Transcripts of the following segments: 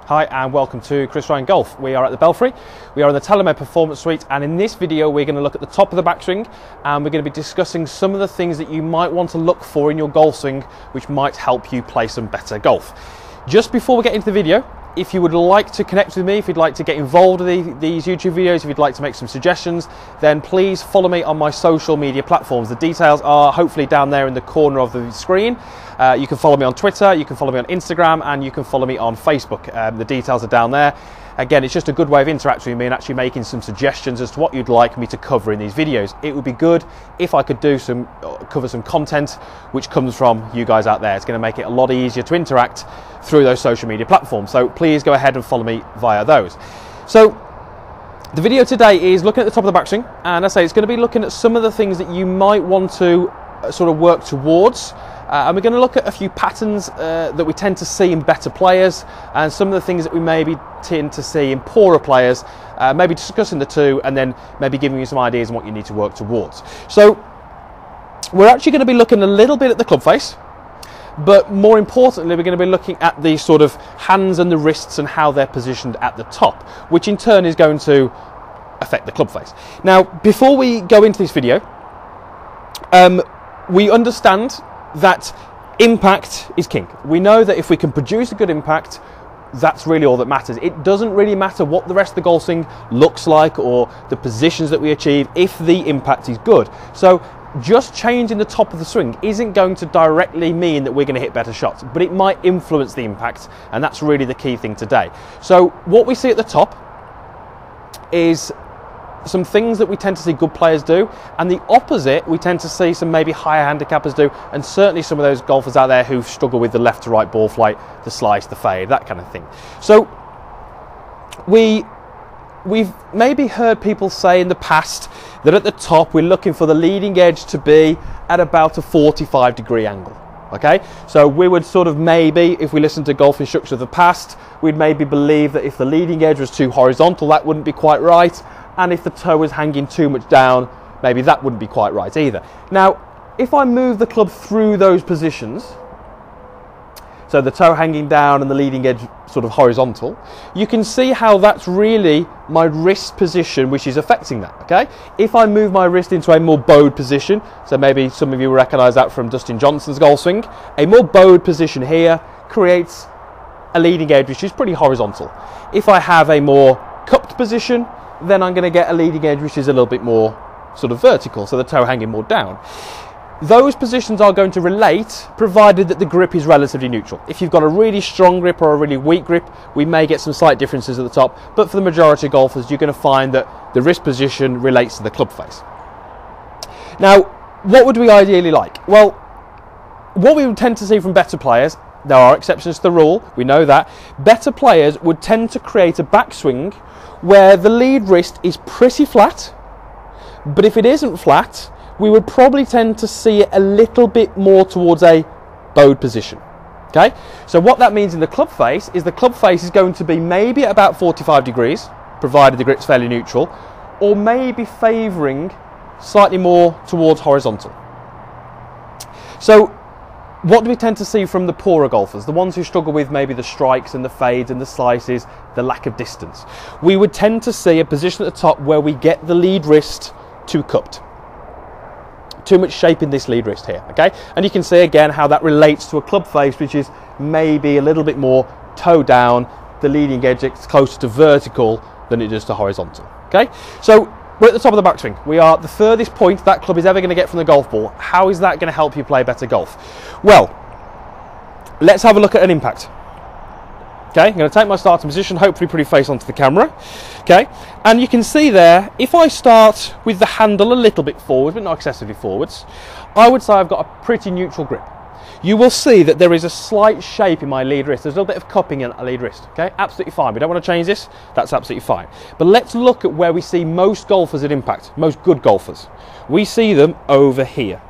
Hi and welcome to Chris Ryan Golf. We are at the Belfry. We are in the TaylorMade Performance Suite, and in this video we're going to look at the top of the backswing, and we're going to be discussing some of the things that you might want to look for in your golf swing which might help you play some better golf. Just before we get into the video, if you would like to connect with me, if you'd like to get involved with these YouTube videos, if you'd like to make some suggestions, then please follow me on my social media platforms. The details are hopefully down there in the corner of the screen. You can follow me on Twitter, you can follow me on Instagram, and you can follow me on Facebook. The details are down there. Again, it's just a good way of interacting with me and actually making some suggestions as to what you'd like me to cover in these videos. It would be good if I could cover some content which comes from you guys out there. It's going to make it a lot easier to interact through those social media platforms. So please go ahead and follow me via those. So the video today is looking at the top of the backswing, and I say it's going to be looking at some of the things that you might want to sort of work towards. And we're going to look at a few patterns that we tend to see in better players, and some of the things that we maybe tend to see in poorer players, maybe discussing the two and then maybe giving you some ideas on what you need to work towards. So we're actually going to be looking a little bit at the club face, but more importantly we're going to be looking at the sort of hands and the wrists and how they're positioned at the top, which in turn is going to affect the club face. Now, before we go into this video, we understand that impact is king. We know that if we can produce a good impact, that's really all that matters. It doesn't really matter what the rest of the golf swing looks like or the positions that we achieve if the impact is good. So just changing the top of the swing isn't going to directly mean that we're going to hit better shots, but it might influence the impact, and that's really the key thing today. So what we see at the top is some things that we tend to see good players do, and the opposite we tend to see some maybe higher handicappers do, and certainly some of those golfers out there who struggle with the left to right ball flight, the slice, the fade, that kind of thing. So we've maybe heard people say in the past that at the top we're looking for the leading edge to be at about a 45-degree angle. Okay, so we would sort of maybe, if we listen to golf instructors of the past, we'd maybe believe that if the leading edge was too horizontal, that wouldn't be quite right. And if the toe was hanging too much down, maybe that wouldn't be quite right either. Now, if I move the club through those positions, so the toe hanging down and the leading edge sort of horizontal, you can see how that's really my wrist position which is affecting that, okay? If I move my wrist into a more bowed position, so maybe some of you will recognise that from Dustin Johnson's golf swing, a more bowed position here creates a leading edge which is pretty horizontal. If I have a more cupped position, then I'm going to get a leading edge which is a little bit more sort of vertical, so the toe hanging more down. Those positions are going to relate provided that the grip is relatively neutral. If you've got a really strong grip or a really weak grip, we may get some slight differences at the top, but for the majority of golfers you're going to find that the wrist position relates to the club face. Now, what would we ideally like? Well, what we would tend to see from better players, there are exceptions to the rule, we know that, better players would tend to create a backswing where the lead wrist is pretty flat, but if it isn't flat, we would probably tend to see it a little bit more towards a bowed position. Okay, so what that means in the club face is going to be maybe at about 45 degrees, provided the grip's fairly neutral, or maybe favouring slightly more towards horizontal. So what do we tend to see from the poorer golfers, the ones who struggle with maybe the strikes and the fades and the slices, the lack of distance? We would tend to see a position at the top where we get the lead wrist too cupped. Too much shape in this lead wrist here, okay? And you can see again how that relates to a club face which is maybe a little bit more toe down, the leading edge is closer to vertical than it is to horizontal, okay? So we're at the top of the backswing. We are the furthest point that club is ever going to get from the golf ball. How is that going to help you play better golf? Well, let's have a look at an impact. Okay, I'm going to take my starting position, hopefully pretty face onto the camera. Okay, and you can see there, if I start with the handle a little bit forward, but not excessively forwards, I would say I've got a pretty neutral grip. You will see that there is a slight shape in my lead wrist. There's a little bit of cupping in that lead wrist. Okay, absolutely fine. We don't want to change this. That's absolutely fine. But let's look at where we see most golfers at impact, most good golfers. We see them over here.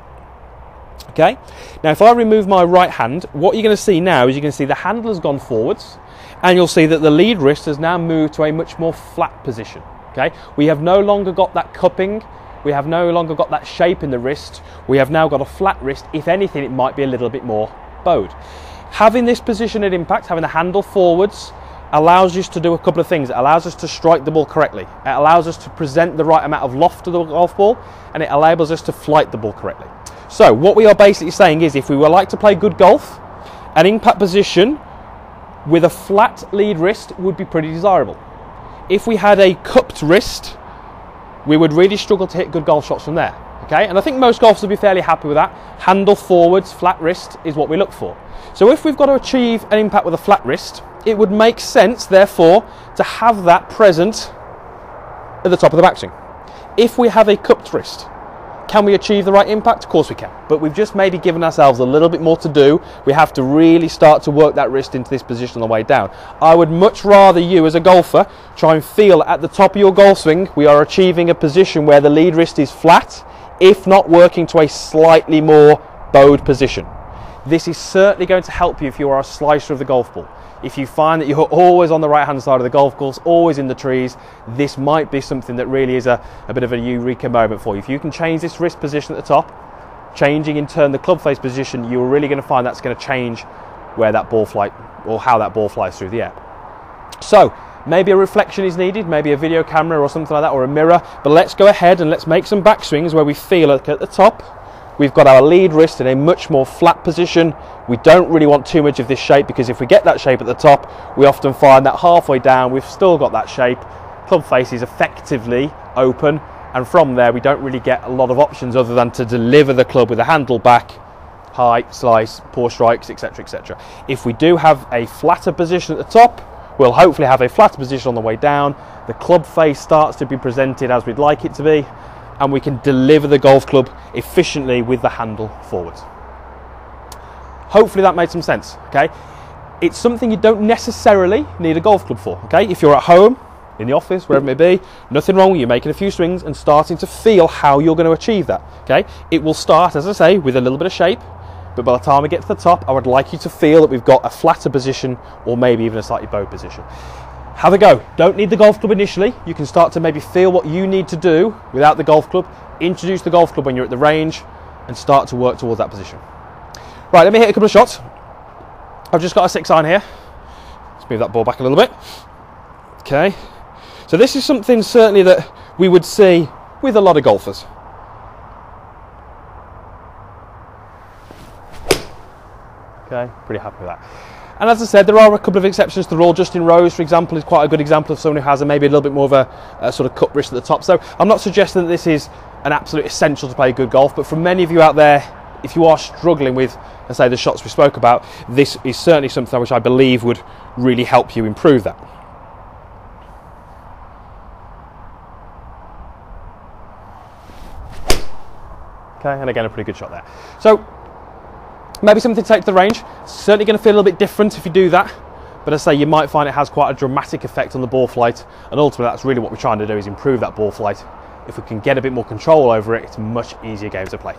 Okay, now if I remove my right hand, what you're going to see now is you're going to see the handle has gone forwards, and you'll see that the lead wrist has now moved to a much more flat position. Okay, we have no longer got that cupping, we have no longer got that shape in the wrist, we have now got a flat wrist. If anything, it might be a little bit more bowed. Having this position at impact, having the handle forwards, allows us to do a couple of things. It allows us to strike the ball correctly. It allows us to present the right amount of loft to the golf ball, and it enables us to flight the ball correctly. So what we are basically saying is, if we would like to play good golf, an impact position with a flat lead wrist would be pretty desirable. If we had a cupped wrist, we would really struggle to hit good golf shots from there. Okay, and I think most golfers will be fairly happy with that. Handle forwards, flat wrist is what we look for. So if we've got to achieve an impact with a flat wrist, it would make sense, therefore, to have that present at the top of the backswing. If we have a cupped wrist, can we achieve the right impact? Of course we can, but we've just maybe given ourselves a little bit more to do. We have to really start to work that wrist into this position on the way down. I would much rather you, as a golfer, try and feel at the top of your golf swing we are achieving a position where the lead wrist is flat, if not working to a slightly more bowed position. This is certainly going to help you if you are a slicer of the golf ball. If you find that you're always on the right hand side of the golf course, always in the trees, this might be something that really is a bit of a eureka moment for you. If you can change this wrist position at the top, changing in turn the club face position, you're really going to find that's going to change where that ball flight, or how that ball flies through the air. So maybe a reflection is needed, maybe a video camera or something like that, or a mirror, but let's go ahead and let's make some backswings where we feel like at the top we've got our lead wrist in a much more flat position. We don't really want too much of this shape, because if we get that shape at the top, we often find that halfway down we've still got that shape. Club face is effectively open, and from there we don't really get a lot of options other than to deliver the club with a handle back, high, slice, poor strikes, etc, etc. If we do have a flatter position at the top, we'll hopefully have a flatter position on the way down. The club face starts to be presented as we'd like it to be, and we can deliver the golf club efficiently with the handle forwards. Hopefully that made some sense, okay? It's something you don't necessarily need a golf club for, okay? If you're at home, in the office, wherever it may be, nothing wrong with you making a few swings and starting to feel how you're going to achieve that, okay? It will start, as I say, with a little bit of shape, but by the time we get to the top, I would like you to feel that we've got a flatter position, or maybe even a slightly bowed position. Have a go. Don't need the golf club initially. You can start to maybe feel what you need to do without the golf club. Introduce the golf club when you're at the range and start to work towards that position. Right, let me hit a couple of shots. I've just got a 6-iron here. Let's move that ball back a little bit. Okay. So this is something certainly that we would see with a lot of golfers. Okay, pretty happy with that. And as I said, there are a couple of exceptions to the rule. Justin Rose, for example, is quite a good example of someone who has maybe a little bit more of a sort of cut wrist at the top. So I'm not suggesting that this is an absolute essential to play good golf, but for many of you out there, if you are struggling with, let's say, the shots we spoke about, this is certainly something which I believe would really help you improve that. Okay, and again, a pretty good shot there. So maybe something to take to the range. Certainly going to feel a little bit different if you do that, but as I say, you might find it has quite a dramatic effect on the ball flight, and ultimately that's really what we're trying to do, is improve that ball flight. If we can get a bit more control over it, it's a much easier game to play.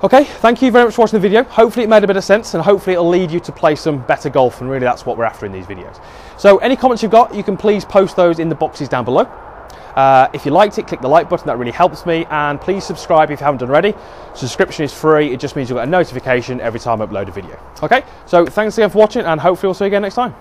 Okay, thank you very much for watching the video. Hopefully it made a bit of sense, and hopefully it'll lead you to play some better golf, and really that's what we're after in these videos. So any comments you've got, you can please post those in the boxes down below. If you liked it, click the like button, that really helps me, and please subscribe if you haven't done already. Subscription is free, it just means you'll get a notification every time I upload a video. Okay, so thanks again for watching, and hopefully we'll see you again next time.